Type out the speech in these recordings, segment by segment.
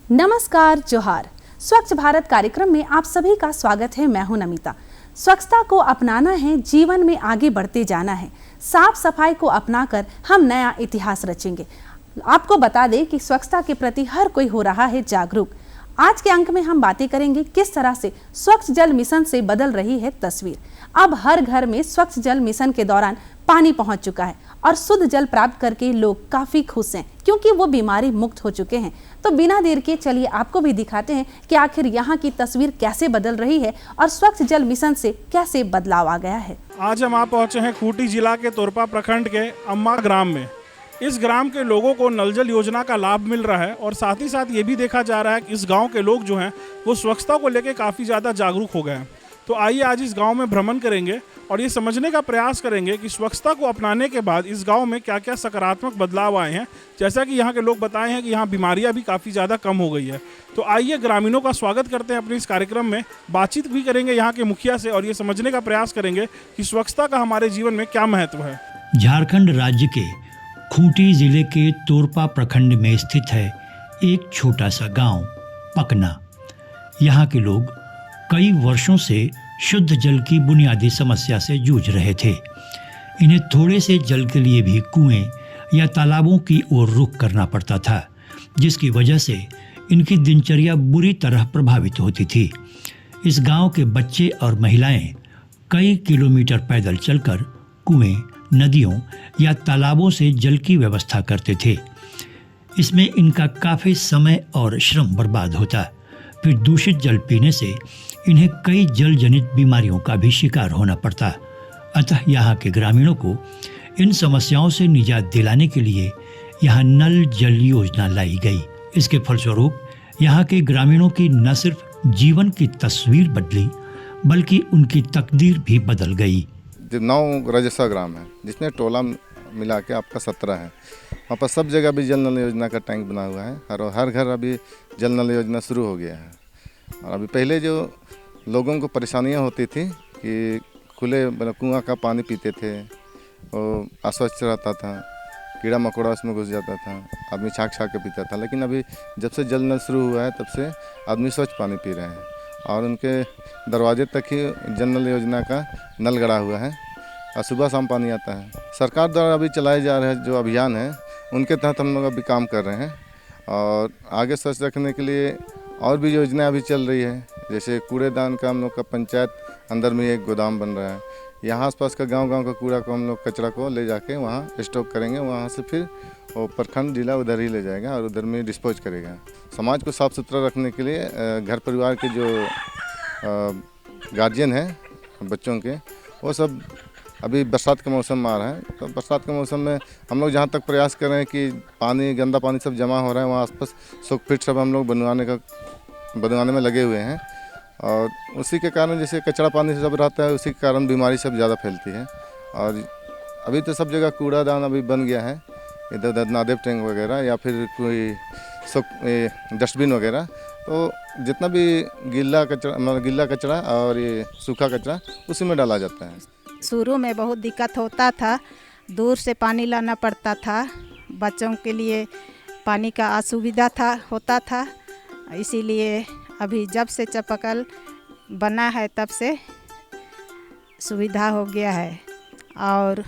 नमस्कार, जोहार। स्वच्छ भारत कार्यक्रम में आप सभी का स्वागत है। मैं हूं नमिता। स्वच्छता को अपनाना है, जीवन में आगे बढ़ते जाना है। साफ सफाई को अपनाकर हम नया इतिहास रचेंगे। आपको बता दें कि स्वच्छता के प्रति हर कोई हो रहा है जागरूक। आज के अंक में हम बातें करेंगे किस तरह से स्वच्छ जल मिशन से बदल रही है तस्वीर। अब हर घर में स्वच्छ जल मिशन के दौरान पानी पहुंच चुका है और शुद्ध जल प्राप्त करके लोग काफी खुश हैं, क्योंकि वो बीमारी मुक्त हो चुके हैं। तो बिना देर के चलिए आपको भी दिखाते हैं कि आखिर यहाँ की तस्वीर कैसे बदल रही है और स्वच्छ जल मिशन से कैसे बदलाव आ गया है। आज हम आप पहुंचे हैं खूंटी जिला के तोरपा प्रखंड के अम्मा ग्राम में। इस ग्राम के लोगों को नल जल योजना का लाभ मिल रहा है और साथ ही साथ ये भी देखा जा रहा है कि इस गांव के लोग जो हैं वो स्वच्छता को लेकर काफ़ी ज़्यादा जागरूक हो गए हैं। तो आइए आज इस गांव में भ्रमण करेंगे और ये समझने का प्रयास करेंगे कि स्वच्छता को अपनाने के बाद इस गांव में क्या क्या सकारात्मक बदलाव आए हैं। जैसा कि यहाँ के लोग बताए हैं कि यहाँ बीमारियाँ भी काफ़ी ज़्यादा कम हो गई है। तो आइए ग्रामीणों का स्वागत करते हैं अपने इस कार्यक्रम में, बातचीत भी करेंगे यहाँ के मुखिया से और ये समझने का प्रयास करेंगे कि स्वच्छता का हमारे जीवन में क्या महत्व है। झारखंड राज्य के खूंटी जिले के तोरपा प्रखंड में स्थित है एक छोटा सा गांव पकना। यहाँ के लोग कई वर्षों से शुद्ध जल की बुनियादी समस्या से जूझ रहे थे। इन्हें थोड़े से जल के लिए भी कुएं या तालाबों की ओर रुख करना पड़ता था, जिसकी वजह से इनकी दिनचर्या बुरी तरह प्रभावित होती थी। इस गांव के बच्चे और महिलाएं कई किलोमीटर पैदल चलकर कुएं, नदियों या तालाबों से जल की व्यवस्था करते थे। इसमें इनका काफ़ी समय और श्रम बर्बाद होता। फिर दूषित जल पीने से इन्हें कई जल जनित बीमारियों का भी शिकार होना पड़ता। अतः यहाँ के ग्रामीणों को इन समस्याओं से निजात दिलाने के लिए यहाँ नल जल योजना लाई गई। इसके फलस्वरूप यहाँ के ग्रामीणों की न सिर्फ जीवन की तस्वीर बदली, बल्कि उनकी तकदीर भी बदल गई। 9 रजसा ग्राम है, जिसमें टोला मिला के आपका 17 है। वहाँ पर सब जगह भी जल नल योजना का टैंक बना हुआ है और हर घर अभी जल नल योजना शुरू हो गया है। और अभी पहले जो लोगों को परेशानियाँ होती थी कि खुले कुआं का पानी पीते थे, वो अस्वच्छ रहता था, कीड़ा मकोड़ा उसमें घुस जाता था, आदमी छाक के पीता था। लेकिन अभी जब से जल नल शुरू हुआ है तब से आदमी स्वच्छ पानी पी रहे हैं और उनके दरवाजे तक ही जल नल योजना का नल गड़ा हुआ है और सुबह शाम पानी आता है। सरकार द्वारा अभी चलाए जा रहे जो अभियान है उनके तहत हम लोग अभी काम कर रहे हैं और आगे स्वच्छ रखने के लिए और भी योजनाएं अभी चल रही है। जैसे कूड़ेदान का हम लोग का पंचायत अंदर में एक गोदाम बन रहा है। यहाँ आसपास का गांव का कूड़ा को हम लोग कचरा को ले जाके वहाँ स्टॉक करेंगे, वहाँ से फिर वो प्रखंड जिला उधर ही ले जाएगा और उधर में डिस्पोज करेगा। समाज को साफ़ सुथरा रखने के लिए घर परिवार के जो गार्जियन हैं बच्चों के, वो सब अभी बरसात का मौसम आ रहा है, तो बरसात के मौसम में हम लोग जहाँ तक प्रयास कर रहे हैं कि पानी गंदा पानी सब जमा हो रहा है, वहाँ आसपास सुख फिट सब हम लोग बनवाने में लगे हुए हैं। और उसी के कारण जैसे कचरा पानी से सब रहता है, उसी के कारण बीमारी सब ज़्यादा फैलती है। और अभी तो सब जगह कूड़ादान अभी बन गया है, इधर उधर नादेव टैंक वगैरह या फिर कोई डस्टबिन वगैरह। तो जितना भी गिल्ला कचरा और ये सूखा कचरा उसी में डाला जाता है। शुरू में बहुत दिक्कत होता था, दूर से पानी लाना पड़ता था, बच्चों के लिए पानी का असुविधा होता था। इसीलिए अभी जब से चापाकल बना है तब से सुविधा हो गया है। और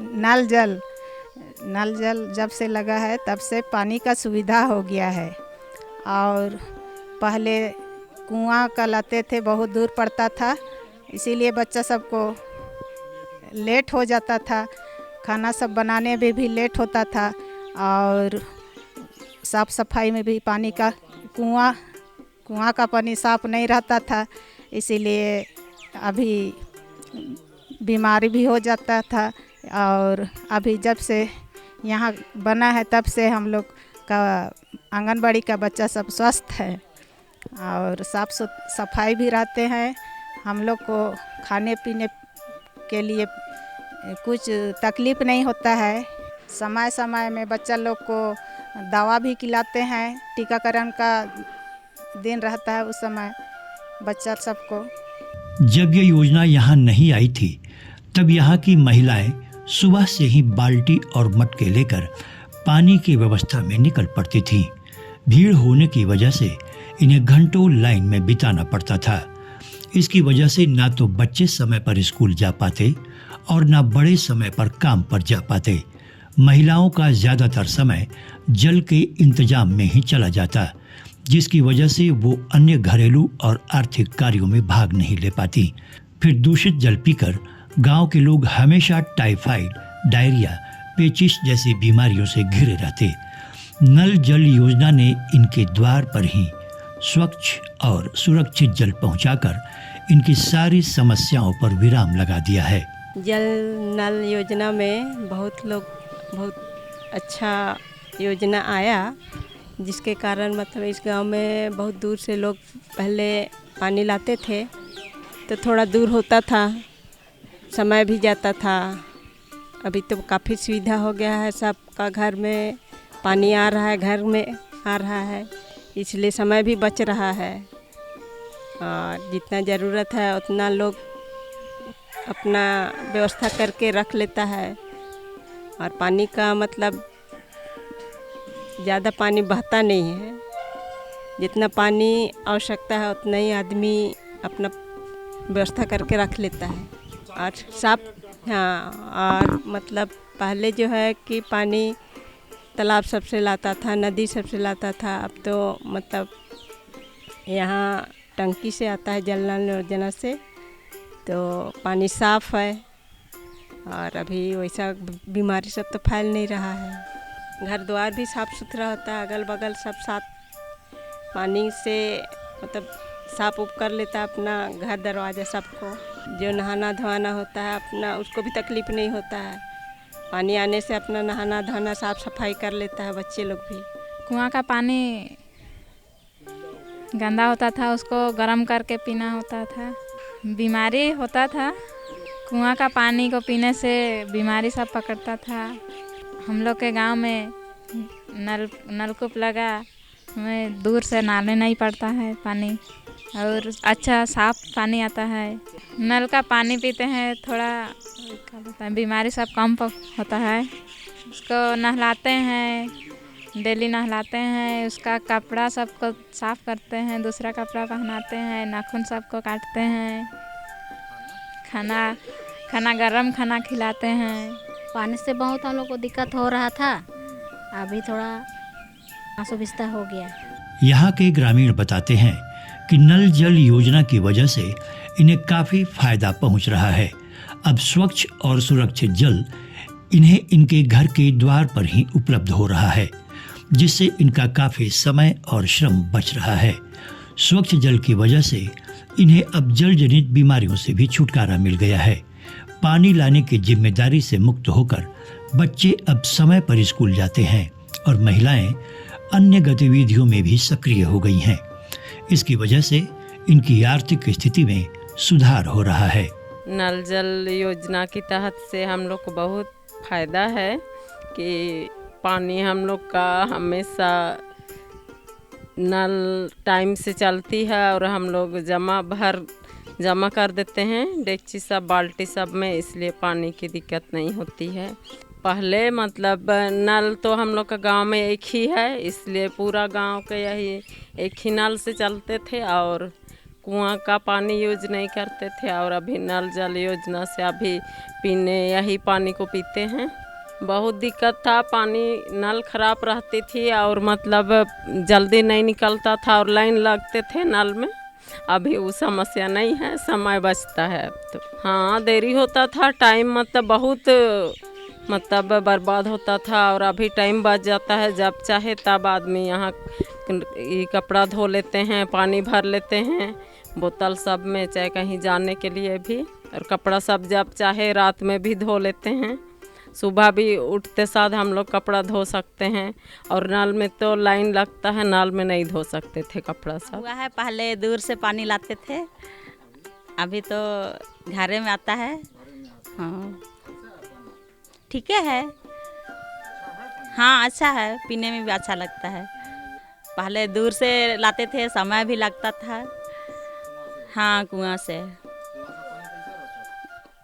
नल जल जब से लगा है तब से पानी का सुविधा हो गया है। और पहले कुआं का लाते थे, बहुत दूर पड़ता था, इसीलिए बच्चा सबको लेट हो जाता था, खाना सब बनाने में भी लेट होता था और साफ़ सफाई में भी पानी का कुआं का पानी साफ़ नहीं रहता था, इसीलिए अभी बीमारी भी हो जाता था। और अभी जब से यहाँ बना है तब से हम लोग का आंगनबाड़ी का बच्चा सब स्वस्थ है और साफ़ सफाई भी रहते हैं। हम लोग को खाने पीने के लिए कुछ तकलीफ़ नहीं होता है। समय समय में बच्चा लोग को दवा भी खिलाते हैं, टीकाकरण का दिन रहता है उस समय बच्चा सबको। जब ये योजना यहाँ नहीं आई थी तब यहाँ की महिलाएं सुबह से ही बाल्टी और मटके लेकर पानी की व्यवस्था में निकल पड़ती थीं। भीड़ होने की वजह से इन्हें घंटों लाइन में बिताना पड़ता था। इसकी वजह से ना तो बच्चे समय पर स्कूल जा पाते और ना बड़े समय पर काम पर जा पाते। महिलाओं का ज़्यादातर समय जल के इंतजाम में ही चला जाता, जिसकी वजह से वो अन्य घरेलू और आर्थिक कार्यों में भाग नहीं ले पाती। फिर दूषित जल पीकर गांव के लोग हमेशा टाइफाइड, डायरिया, पेचिश जैसी बीमारियों से घिरे रहते। नल जल योजना ने इनके द्वार पर ही स्वच्छ और सुरक्षित जल पहुंचाकर इनकी सारी समस्याओं पर विराम लगा दिया है। जल नल योजना में बहुत अच्छा योजना आया, जिसके कारण मतलब इस गांव में बहुत दूर से लोग पहले पानी लाते थे तो थोड़ा दूर होता था, समय भी जाता था। अभी तो काफ़ी सुविधा हो गया है, सबका घर में पानी आ रहा है, घर में आ रहा है, इसलिए समय भी बच रहा है और जितना ज़रूरत है उतना लोग अपना व्यवस्था करके रख लेता है। और पानी का मतलब ज़्यादा पानी बहता नहीं है, जितना पानी आवश्यकता है उतना ही आदमी अपना व्यवस्था करके रख लेता है। और साफ और मतलब पहले जो है कि पानी तालाब सबसे लाता था, नदी सबसे लाता था, अब तो मतलब यहाँ टंकी से आता है जल नल योजना से, तो पानी साफ़ है और अभी वैसा बीमारी सब तो फैल नहीं रहा है। घर द्वार भी साफ़ सुथरा होता है, अगल बगल सब साफ पानी से मतलब साफ उप कर लेता है अपना घर दरवाज़ा सबको। जो नहाना धोना होता है अपना, उसको भी तकलीफ़ नहीं होता है, पानी आने से अपना नहाना धोना साफ़ सफाई कर लेता है बच्चे लोग भी। कुआं का पानी गंदा होता था, उसको गर्म करके पीना होता था, बीमारी होता था। कुआं का पानी को पीने से बीमारी सब पकड़ता था। हम लोग के गांव में नलकूप लगा, हमें दूर से नाले नहीं पड़ता है पानी और अच्छा साफ पानी आता है। नल का पानी पीते हैं, थोड़ा क्या बोलते हैं, बीमारी सब कम होता है। उसको नहलाते हैं, डेली नहलाते हैं, उसका कपड़ा सबको साफ़ करते हैं, दूसरा कपड़ा पहनाते हैं, नाखून सबको काटते हैं, खाना गरम खाना खिलाते हैं। पानी से बहुत हम लोग को दिक्कत हो रहा था, अभी थोड़ा असुविधा हो गया। यहाँ के ग्रामीण बताते हैं कि नल जल योजना की वजह से इन्हें काफ़ी फायदा पहुँच रहा है। अब स्वच्छ और सुरक्षित जल इन्हें इनके घर के द्वार पर ही उपलब्ध हो रहा है, जिससे इनका काफ़ी समय और श्रम बच रहा है। स्वच्छ जल की वजह से इन्हें अब जल जनित बीमारियों से भी छुटकारा मिल गया है। पानी लाने की जिम्मेदारी से मुक्त होकर बच्चे अब समय पर स्कूल जाते हैं और महिलाएं अन्य गतिविधियों में भी सक्रिय हो गई हैं। इसकी वजह से इनकी आर्थिक स्थिति में सुधार हो रहा है। नल जल योजना के तहत से हम लोग को बहुत फ़ायदा है कि पानी हम लोग का हमेशा नल टाइम से चलती है और हम लोग जमा कर देते हैं डेगची सब बाल्टी सब में, इसलिए पानी की दिक्कत नहीं होती है। पहले मतलब नल तो हम लोग का गांव में एक ही है, इसलिए पूरा गांव के यही एक ही नल से चलते थे और कुआं का पानी यूज नहीं करते थे। और अभी नल जल योजना से अभी पीने यही पानी को पीते हैं। बहुत दिक्कत था, पानी नल खराब रहती थी और मतलब जल्दी नहीं निकलता था और लाइन लगते थे नल में। अभी वो समस्या नहीं है, समय बचता है अब तो। हाँ, देरी होता था, टाइम मतलब बहुत बर्बाद होता था और अभी टाइम बच जाता है। जब चाहे तब आदमी यहाँ कपड़ा धो लेते हैं, पानी भर लेते हैं बोतल सब में, चाहे कहीं जाने के लिए भी, और कपड़ा सब जब चाहे रात में भी धो लेते हैं। सुबह भी उठते साथ हम लोग कपड़ा धो सकते हैं और नल में तो लाइन लगता है, नल में नहीं धो सकते थे कपड़ा सब। हुआ है पहले दूर से पानी लाते थे, अभी तो घरे में आता है। हाँ ठीक है, हाँ अच्छा है, पीने में भी अच्छा लगता है। पहले दूर से लाते थे, समय भी लगता था। हाँ कुआं से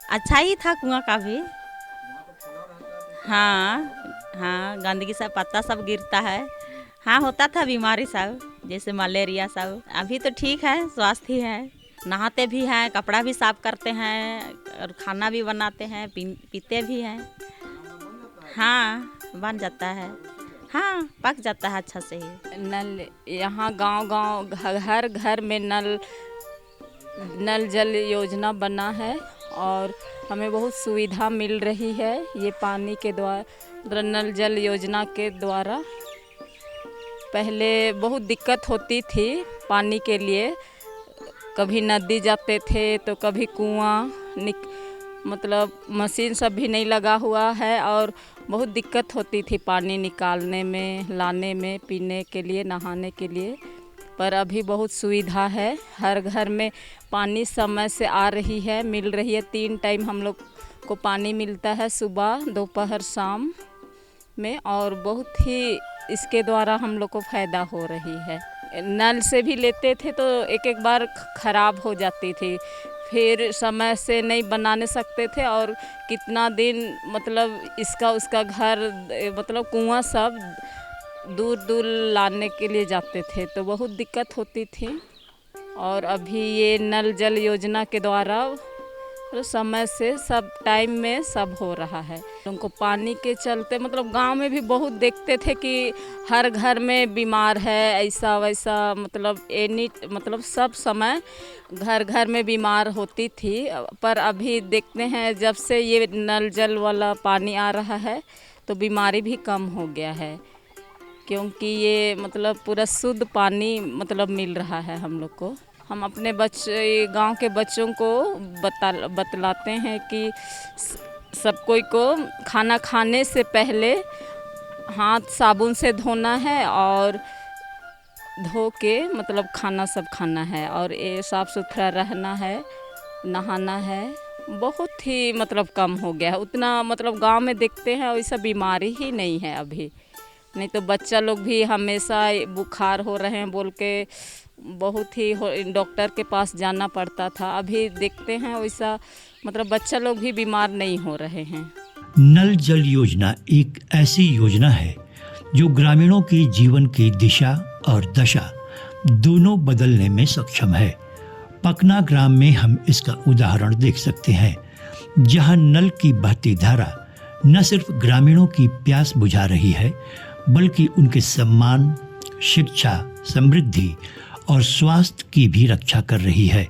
अच्छा ही था, कुआं का भी। हाँ हाँ, गंदगी सब पत्ता सब गिरता है हाँ होता था बीमारी सब, जैसे मलेरिया सब। अभी तो ठीक है, स्वास्थ्य है, नहाते भी हैं, कपड़ा भी साफ करते हैं और खाना भी बनाते हैं, पीते भी हैं। हाँ बन जाता है, हाँ पक जाता है अच्छा से ही। नल यहाँ गांव-गांव हर घर में नल जल योजना बना है और हमें बहुत सुविधा मिल रही है ये पानी के द्वारा, नल जल योजना के द्वारा। पहले बहुत दिक्कत होती थी पानी के लिए, कभी नदी जाते थे तो कभी कुआं, मतलब मशीन सब भी नहीं लगा हुआ है और बहुत दिक्कत होती थी पानी निकालने में, लाने में, पीने के लिए, नहाने के लिए। पर अभी बहुत सुविधा है, हर घर में पानी समय से आ रही है, मिल रही है। 3 टाइम हम लोग को पानी मिलता है, सुबह, दोपहर, शाम में, और बहुत ही इसके द्वारा हम लोग को फ़ायदा हो रही है। नल से भी लेते थे तो एक बार ख़राब हो जाती थी, फिर समय से नहीं बनाने सकते थे और कितना दिन मतलब इसका उसका घर मतलब कुआं सब दूर दूर लाने के लिए जाते थे तो बहुत दिक्कत होती थी। और अभी ये नल जल योजना के द्वारा समय से सब टाइम में सब हो रहा है। उनको पानी के चलते मतलब गांव में भी बहुत देखते थे कि हर घर में बीमार है, ऐसा वैसा, मतलब सब समय घर घर में बीमार होती थी। पर अभी देखते हैं जब से ये नल जल वाला पानी आ रहा है तो बीमारी भी कम हो गया है, क्योंकि ये मतलब पूरा शुद्ध पानी मतलब मिल रहा है हम लोग को। हम अपने गांव के बच्चों को बतलाते हैं कि सब कोई को खाना खाने से पहले हाथ साबुन से धोना है और धो के मतलब खाना सब खाना है और ये साफ़ सुथरा रहना है, नहाना है। बहुत ही मतलब कम हो गया है, उतना मतलब गांव में देखते हैं वैसा बीमारी ही नहीं है अभी। नहीं तो बच्चा लोग भी हमेशा बुखार हो रहे हैं बोल के बहुत ही डॉक्टर के पास जाना पड़ता था। अभी देखते हैं वैसा मतलब बच्चा लोग भी बीमार नहीं हो रहे हैं। नल जल योजना एक ऐसी योजना है जो ग्रामीणों की जीवन की दिशा और दशा दोनों बदलने में सक्षम है। पकना ग्राम में हम इसका उदाहरण देख सकते हैं, जहां नल की बहती धारा न सिर्फ ग्रामीणों की प्यास बुझा रही है बल्कि उनके सम्मान, शिक्षा, समृद्धि और स्वास्थ्य की भी रक्षा कर रही है।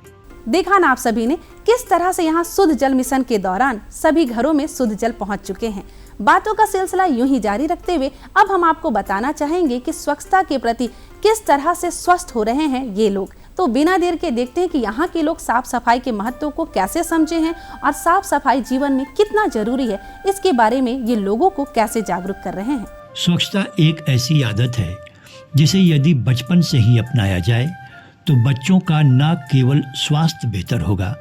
देखा ना आप सभी ने किस तरह से यहाँ शुद्ध जल मिशन के दौरान सभी घरों में शुद्ध जल पहुँच चुके हैं। बातों का सिलसिला यूं ही जारी रखते हुए अब हम आपको बताना चाहेंगे कि स्वच्छता के प्रति किस तरह से स्वस्थ हो रहे हैं ये लोग। तो बिना देर के देखते हैं कि यहाँ के लोग साफ सफाई के महत्व को कैसे समझे हैं और साफ सफाई जीवन में कितना जरूरी है, इसके बारे में ये लोगों को कैसे जागरूक कर रहे हैं। स्वच्छता एक ऐसी आदत है जिसे यदि बचपन से ही अपनाया जाए तो बच्चों का न केवल स्वास्थ्य बेहतर होगा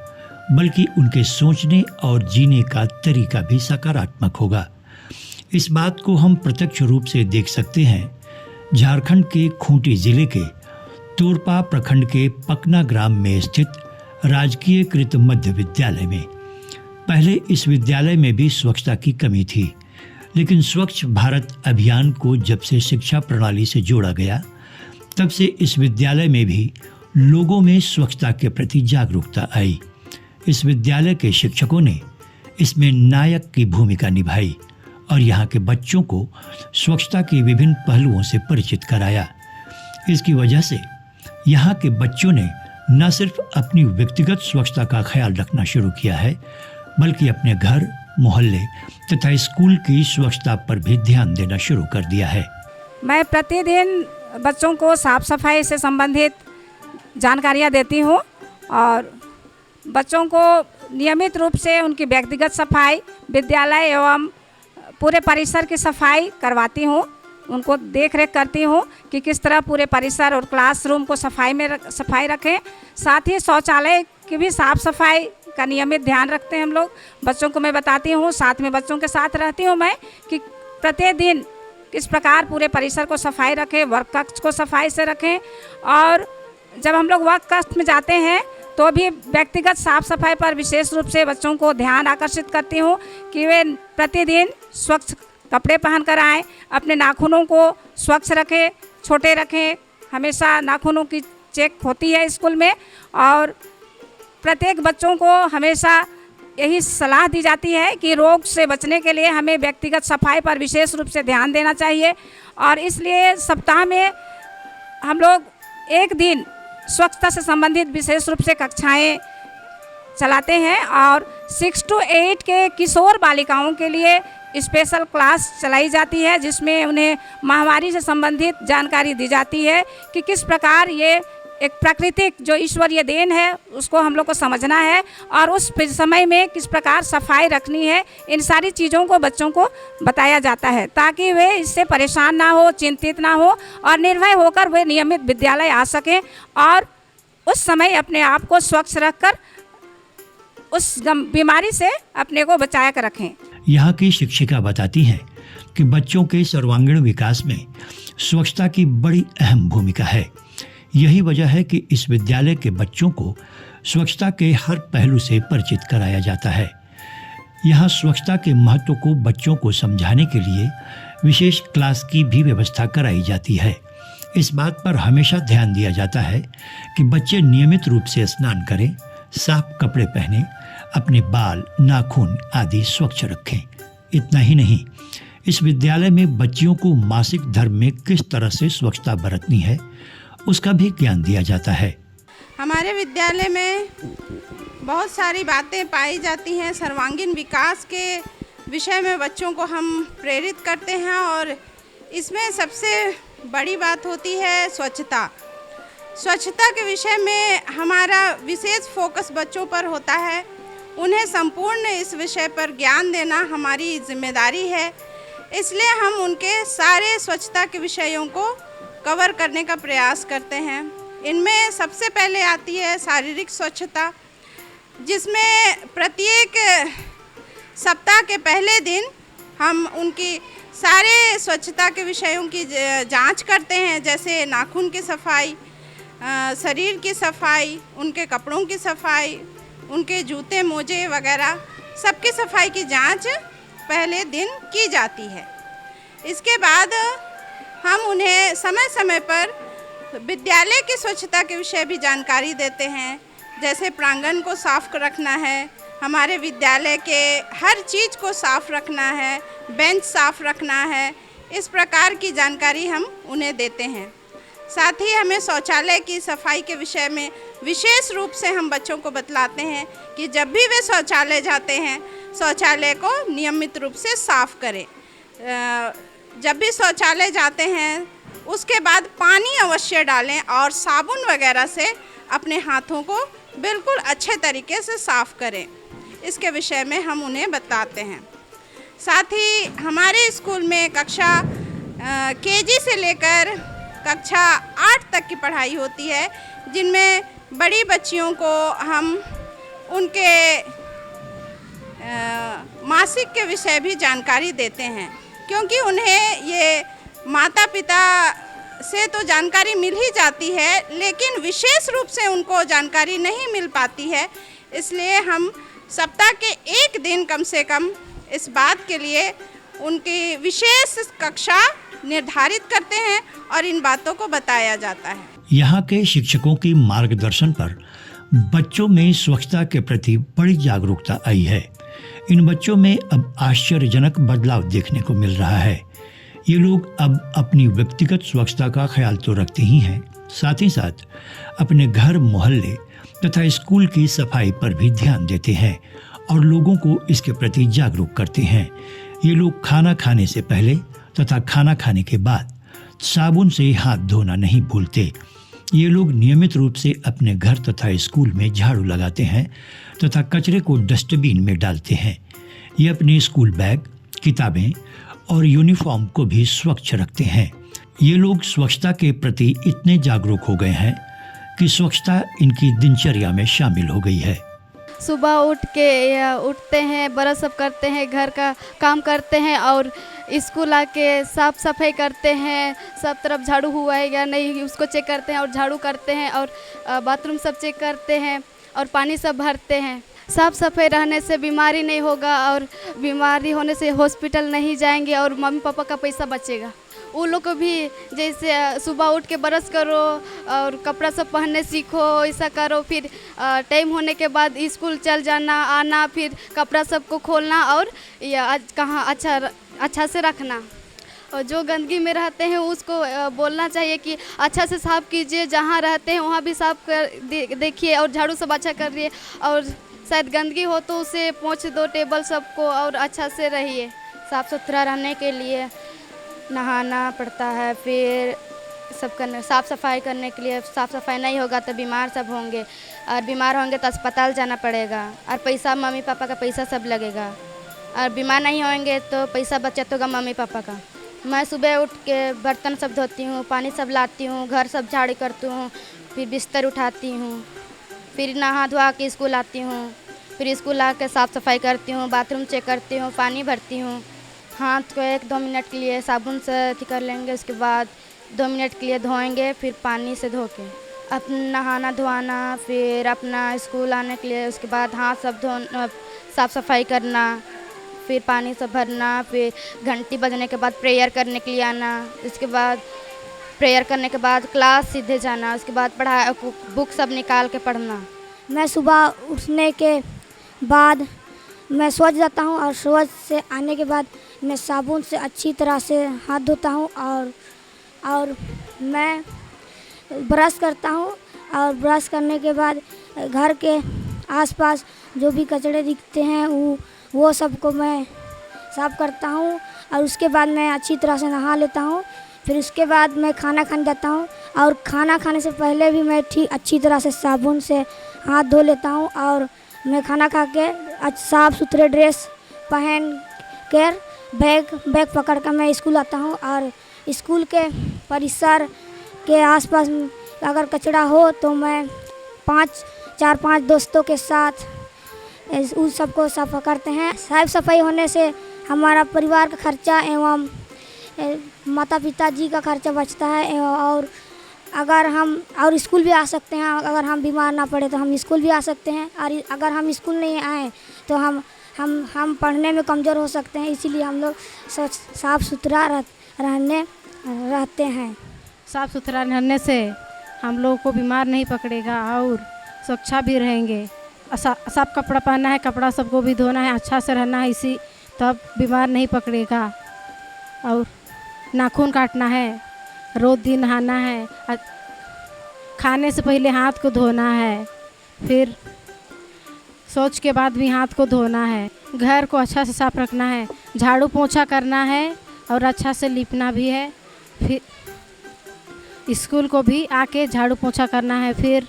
बल्कि उनके सोचने और जीने का तरीका भी सकारात्मक होगा। इस बात को हम प्रत्यक्ष रूप से देख सकते हैं झारखंड के खूंटी जिले के तोरपा प्रखंड के पकना ग्राम में स्थित राजकीयकृत मध्य विद्यालय में। पहले इस विद्यालय में भी स्वच्छता की कमी थी, लेकिन स्वच्छ भारत अभियान को जब से शिक्षा प्रणाली से जोड़ा गया तब से इस विद्यालय में भी लोगों में स्वच्छता के प्रति जागरूकता आई। इस विद्यालय के शिक्षकों ने इसमें नायक की भूमिका निभाई और यहाँ के बच्चों को स्वच्छता के विभिन्न पहलुओं से परिचित कराया। इसकी वजह से यहाँ के बच्चों ने न सिर्फ अपनी व्यक्तिगत स्वच्छता का ख्याल रखना शुरू किया है बल्कि अपने घर, मोहल्ले तथा स्कूल की स्वच्छता पर भी ध्यान देना शुरू कर दिया है। मैं प्रतिदिन बच्चों को साफ सफाई से संबंधित जानकारियाँ देती हूँ और बच्चों को नियमित रूप से उनकी व्यक्तिगत सफाई, विद्यालय एवं पूरे परिसर की सफाई करवाती हूँ। उनको देख रेख करती हूँ कि किस तरह पूरे परिसर और क्लासरूम को सफाई रखें। साथ ही शौचालय की भी साफ सफाई का नियमित ध्यान रखते हैं हम लोग। बच्चों को मैं बताती हूँ, साथ में बच्चों के साथ रहती हूँ मैं कि प्रतिदिन किस प्रकार पूरे परिसर को सफाई रखें, वर्क कक्ष को सफाई से रखें। और जब हम लोग वर्क कक्ष में जाते हैं तो भी व्यक्तिगत साफ सफाई पर विशेष रूप से बच्चों को ध्यान आकर्षित करती हूँ कि वे प्रतिदिन स्वच्छ कपड़े पहन कर आएँ, अपने नाखूनों को स्वच्छ रखें, छोटे रखें। हमेशा नाखूनों की चेक होती है स्कूल में, और प्रत्येक बच्चों को हमेशा यही सलाह दी जाती है कि रोग से बचने के लिए हमें व्यक्तिगत सफाई पर विशेष रूप से ध्यान देना चाहिए। और इसलिए सप्ताह में हम लोग एक दिन स्वच्छता से संबंधित विशेष रूप से कक्षाएं चलाते हैं, और 6 to 8 के किशोर बालिकाओं के लिए स्पेशल क्लास चलाई जाती है, जिसमें उन्हें महामारी से संबंधित जानकारी दी जाती है कि किस प्रकार ये एक प्राकृतिक जो ईश्वरीय देन है उसको हम लोग को समझना है, और उस समय में किस प्रकार सफाई रखनी है। इन सारी चीज़ों को बच्चों को बताया जाता है ताकि वे इससे परेशान ना हो, चिंतित ना हो, और निर्भय होकर वे नियमित विद्यालय आ सकें, और उस समय अपने आप को स्वच्छ रखकर उस बीमारी से अपने को बचाया कर रखें। यहाँ की शिक्षिका बताती हैं कि बच्चों के सर्वांगीण विकास में स्वच्छता की बड़ी अहम भूमिका है। यही वजह है कि इस विद्यालय के बच्चों को स्वच्छता के हर पहलू से परिचित कराया जाता है। यहाँ स्वच्छता के महत्व को बच्चों को समझाने के लिए विशेष क्लास की भी व्यवस्था कराई जाती है। इस बात पर हमेशा ध्यान दिया जाता है कि बच्चे नियमित रूप से स्नान करें, साफ कपड़े पहनें, अपने बाल, नाखून आदि स्वच्छ रखें। इतना ही नहीं, इस विद्यालय में बच्चियों को मासिक धर्म में किस तरह से स्वच्छता बरतनी है उसका भी ज्ञान दिया जाता है। हमारे विद्यालय में बहुत सारी बातें पाई जाती हैं। सर्वांगीण विकास के विषय में बच्चों को हम प्रेरित करते हैं, और इसमें सबसे बड़ी बात होती है स्वच्छता। स्वच्छता के विषय में हमारा विशेष फोकस बच्चों पर होता है। उन्हें संपूर्ण इस विषय पर ज्ञान देना हमारी जिम्मेदारी है। इसलिए हम उनके सारे स्वच्छता के विषयों को कवर करने का प्रयास करते हैं। इनमें सबसे पहले आती है शारीरिक स्वच्छता, जिसमें प्रत्येक सप्ताह के पहले दिन हम उनकी सारे स्वच्छता के विषयों की जांच करते हैं, जैसे नाखून की सफाई, शरीर की सफाई, उनके कपड़ों की सफाई, उनके जूते मोजे वगैरह सबकी सफाई की जांच पहले दिन की जाती है। इसके बाद हम उन्हें समय समय पर विद्यालय की स्वच्छता के विषय भी जानकारी देते हैं, जैसे प्रांगण को साफ रखना है, हमारे विद्यालय के हर चीज़ को साफ रखना है, बेंच साफ रखना है। इस प्रकार की जानकारी हम उन्हें देते हैं। साथ ही हमें शौचालय की सफाई के विषय में विशेष रूप से हम बच्चों को बतलाते हैं कि जब भी वे शौचालय जाते हैं, शौचालय को नियमित रूप से साफ करें। जब भी शौचालय जाते हैं उसके बाद पानी अवश्य डालें, और साबुन वगैरह से अपने हाथों को बिल्कुल अच्छे तरीके से साफ करें। इसके विषय में हम उन्हें बताते हैं। साथ ही हमारे स्कूल में कक्षा केजी से लेकर कक्षा 8 तक की पढ़ाई होती है, जिनमें बड़ी बच्चियों को हम उनके मासिक के विषय भी जानकारी देते हैं, क्योंकि उन्हें ये माता पिता से तो जानकारी मिल ही जाती है, लेकिन विशेष रूप से उनको जानकारी नहीं मिल पाती है। इसलिए हम सप्ताह के एक दिन कम से कम इस बात के लिए उनकी विशेष कक्षा निर्धारित करते हैं और इन बातों को बताया जाता है। यहाँ के शिक्षकों की मार्गदर्शन पर बच्चों में स्वच्छता के प्रति बड़ी जागरूकता आई है। इन बच्चों में अब आश्चर्यजनक बदलाव देखने को मिल रहा है। ये लोग अब अपनी व्यक्तिगत स्वच्छता का ख्याल तो रखते ही हैं, साथ ही साथ अपने घर, मोहल्ले तथा स्कूल की सफाई पर भी ध्यान देते हैं और लोगों को इसके प्रति जागरूक करते हैं। ये लोग खाना खाने से पहले तथा खाना खाने के बाद साबुन से हाथ धोना नहीं भूलते। ये लोग नियमित रूप से अपने घर तथा स्कूल में झाड़ू लगाते हैं तथा कचरे को डस्टबिन में डालते हैं। ये अपने स्कूल बैग, किताबें और यूनिफॉर्म को भी स्वच्छ रखते हैं। ये लोग स्वच्छता के प्रति इतने जागरूक हो गए हैं कि स्वच्छता इनकी दिनचर्या में शामिल हो गई है। सुबह उठते हैं, ब्रश सब करते हैं, घर का काम करते हैं और स्कूल आके साफ सफाई करते हैं। सब तरफ झाड़ू हुआ है या नहीं उसको चेक करते हैं और झाड़ू करते हैं और बाथरूम सब चेक करते हैं और पानी सब भरते हैं। साफ सफाई रहने से बीमारी नहीं होगा और बीमारी होने से हॉस्पिटल नहीं जाएंगे और मम्मी पापा का पैसा बचेगा। उन लोग को भी जैसे सुबह उठ के ब्रश करो और कपड़ा सब पहनने सीखो, ऐसा करो, फिर टाइम होने के बाद स्कूल चल जाना आना, फिर कपड़ा सबको खोलना और कहाँ अच्छा से रखना। और जो गंदगी में रहते हैं उसको बोलना चाहिए कि अच्छा से साफ़ कीजिए, जहाँ रहते हैं वहाँ भी साफ़ कर देखिए और झाड़ू सब अच्छा करिए, और शायद गंदगी हो तो उसे पोंछ दो टेबल सबको और अच्छा से रहिए। साफ़ सुथरा रहने के लिए नहाना पड़ता है, फिर सब करने साफ़ सफाई करने के लिए, साफ़ सफाई नहीं होगा तो बीमार सब होंगे और बीमार होंगे तो अस्पताल जाना पड़ेगा और पैसा मम्मी पापा का पैसा सब लगेगा, और बीमार नहीं होंगे तो पैसा बचत होगा मम्मी पापा का। मैं सुबह उठ के बर्तन सब धोती हूँ, पानी सब लाती हूँ, घर सब झाड़ी करती हूँ, फिर बिस्तर उठाती हूँ, फिर नहा धोआ के स्कूल आती हूँ, फिर स्कूल आके साफ़ सफाई करती हूँ, बाथरूम चेक करती हूँ, पानी भरती हूँ। हाथ को 1-2 मिनट के लिए साबुन से अथी कर लेंगे, उसके बाद 2 मिनट के लिए धोएंगे, फिर पानी से धो के अपना नहाना धोआना, फिर अपना स्कूल आने के लिए उसके बाद हाथ सब धोना, साफ़ सफाई करना, फिर पानी से भरना, फिर घंटी बजने के बाद प्रेयर करने के लिए आना, इसके बाद प्रेयर करने के बाद क्लास सीधे जाना, उसके बाद पढ़ा बुक सब निकाल के पढ़ना। मैं सुबह उठने के बाद मैं स्वच्छ जाता हूँ और स्वच्छ से आने के बाद मैं साबुन से अच्छी तरह से हाथ धोता हूँ और मैं ब्रश करता हूँ, और ब्रश करने के बाद घर के आसपास जो भी कचड़े दिखते हैं वो सबको मैं साफ़ करता हूँ, और उसके बाद मैं अच्छी तरह से नहा लेता हूँ। फिर उसके बाद मैं खाना खाने जाता हूँ, और खाना खाने से पहले भी मैं अच्छी तरह से साबुन से हाथ धो लेता हूँ, और मैं खाना खा के साफ़ सुथरे ड्रेस पहन कर बैग पकड़ कर मैं स्कूल आता हूँ, और स्कूल के परिसर के आसपास अगर कचरा हो तो मैं 4-5 दोस्तों के साथ उस सबको साफ करते हैं। साफ सफाई होने से हमारा परिवार का खर्चा एवं माता पिता जी का खर्चा बचता है, और अगर हम और स्कूल भी आ सकते हैं। अगर हम बीमार ना पड़े तो हम स्कूल भी आ सकते हैं, और अगर हम स्कूल नहीं आए तो हम पढ़ने में कमज़ोर हो सकते हैं। इसीलिए हम लोग साफ़ सुथरा रहते हैं। साफ़ सुथरा रहने से हम लोग को बीमार नहीं पकड़ेगा और सुरक्षा भी रहेंगे। साफ कपड़ा पहनना है, कपड़ा सबको भी धोना है, अच्छा से रहना है, इसी तब बीमार नहीं पकड़ेगा। और नाखून काटना है, रोज़ दिन नहाना है, खाने से पहले हाथ को धोना है, फिर शौच के बाद भी हाथ को धोना है, घर को अच्छा से साफ रखना है, झाड़ू पोछा करना है और अच्छा से लिपना भी है। फिर स्कूल को भी आके झाड़ू पोछा करना है, फिर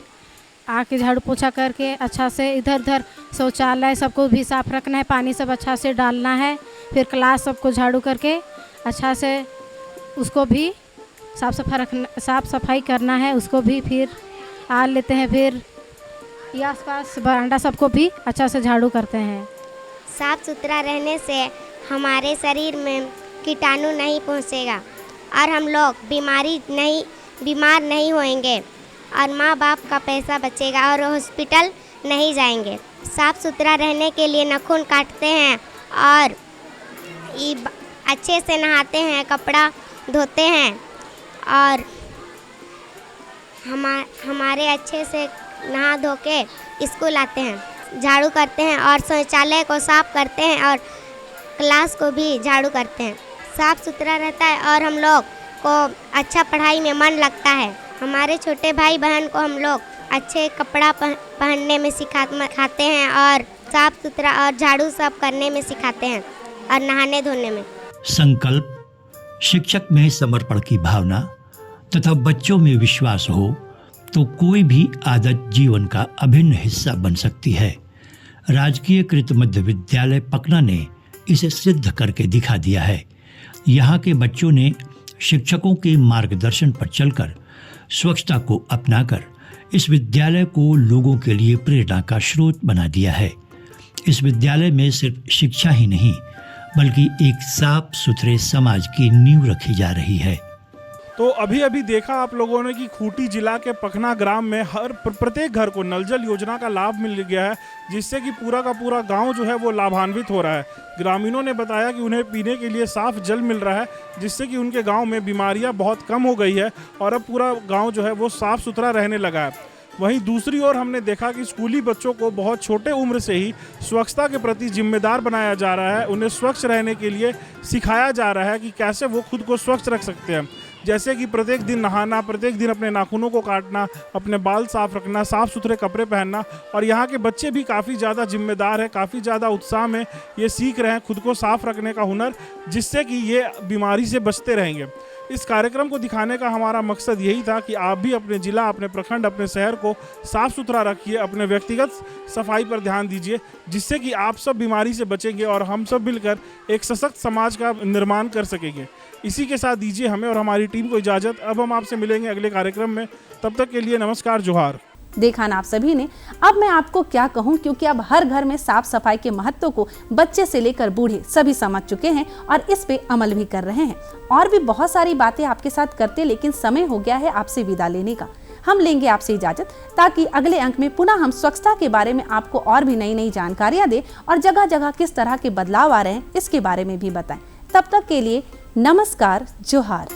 आके झाड़ू पोछा करके अच्छा से इधर उधर शौचालय सबको भी साफ़ रखना है, पानी सब अच्छा से डालना है। फिर क्लास सबको झाड़ू करके अच्छा से उसको भी साफ़ सफाई करना है, उसको भी फिर आ लेते हैं। फिर ये आसपास बरामदा सबको भी अच्छा से झाड़ू करते हैं। साफ़ सुथरा रहने से हमारे शरीर में कीटाणु नहीं पहुँचेगा और हम लोग बीमार नहीं होएंगे, और माँ बाप का पैसा बचेगा और हॉस्पिटल नहीं जाएंगे। साफ़ सुथरा रहने के लिए नाखून काटते हैं और अच्छे से नहाते हैं, कपड़ा धोते हैं, और हमारे अच्छे से नहा धो के स्कूल आते हैं, झाड़ू करते हैं और शौचालय को साफ़ करते हैं और क्लास को भी झाड़ू करते हैं। साफ़ सुथरा रहता है और हम लोग को अच्छा पढ़ाई में मन लगता है। हमारे छोटे भाई बहन को हम लोग अच्छे कपड़ा पहनने में सिखाते हैं और साफ़ सुथरा और झाड़ू साफ करने में सिखाते हैं और नहाने धोने में। संकल्प, शिक्षक में समर्पण की भावना तथा बच्चों में विश्वास हो तो कोई भी आदत जीवन का अभिन्न हिस्सा बन सकती है। राजकीय कृत मध्य विद्यालय पकना ने इसे सिद्ध करके दिखा दिया है। यहाँ के बच्चों ने शिक्षकों के मार्गदर्शन पर चलकर स्वच्छता को अपनाकर इस विद्यालय को लोगों के लिए प्रेरणा का स्रोत बना दिया है। इस विद्यालय में सिर्फ शिक्षा ही नहीं बल्कि एक साफ सुथरे समाज की नींव रखी जा रही है। तो तो अभी अभी देखा आप लोगों ने कि खूंटी जिला के पखना ग्राम में हर प्रत्येक घर को नल जल योजना का लाभ मिल गया है, जिससे कि पूरा का पूरा गांव जो है वो लाभान्वित हो रहा है। ग्रामीणों ने बताया कि उन्हें पीने के लिए साफ जल मिल रहा है, जिससे कि उनके गांव में बीमारियां बहुत कम हो गई है और अब पूरा गांव जो है वो साफ सुथरा रहने लगा है। वहीं दूसरी ओर हमने देखा कि स्कूली बच्चों को बहुत छोटे उम्र से ही स्वच्छता के प्रति जिम्मेदार बनाया जा रहा है। उन्हें स्वच्छ रहने के लिए सिखाया जा रहा है कि कैसे वो खुद को स्वच्छ रख सकते हैं, जैसे कि प्रत्येक दिन नहाना, प्रत्येक दिन अपने नाखूनों को काटना, अपने बाल साफ रखना, साफ़ सुथरे कपड़े पहनना। और यहाँ के बच्चे भी काफ़ी ज़्यादा जिम्मेदार हैं, काफ़ी ज़्यादा उत्साह में ये सीख रहे हैं खुद को साफ रखने का हुनर, जिससे कि ये बीमारी से बचते रहेंगे। इस कार्यक्रम को दिखाने का हमारा मकसद यही था कि आप भी अपने ज़िला, अपने प्रखंड, अपने शहर को साफ़ सुथरा रखिए, अपने व्यक्तिगत सफाई पर ध्यान दीजिए, जिससे कि आप सब बीमारी से बचेंगे और हम सब मिलकर एक सशक्त समाज का निर्माण कर सकेंगे। इसी के साथ दीजिए हमें और हमारी टीम को इजाज़त। अब हम आपसे मिलेंगे अगले कार्यक्रम में, तब तक के लिए नमस्कार, जोहार। देखा ना आप सभी ने। अब मैं आपको क्या कहूं, क्योंकि अब हर घर में साफ सफाई के महत्व को बच्चे से लेकर बूढ़े सभी समझ चुके हैं और इस पे अमल भी कर रहे हैं। और भी बहुत सारी बातें आपके साथ करते, लेकिन समय हो गया है आपसे विदा लेने का। हम लेंगे आपसे इजाजत, ताकि अगले अंक में पुनः हम स्वच्छता के बारे में आपको और भी नई नई जानकारियां दें और जगह जगह किस तरह के बदलाव आ रहे हैं इसके बारे में भी बताएं। तब तक के लिए नमस्कार, जोहार।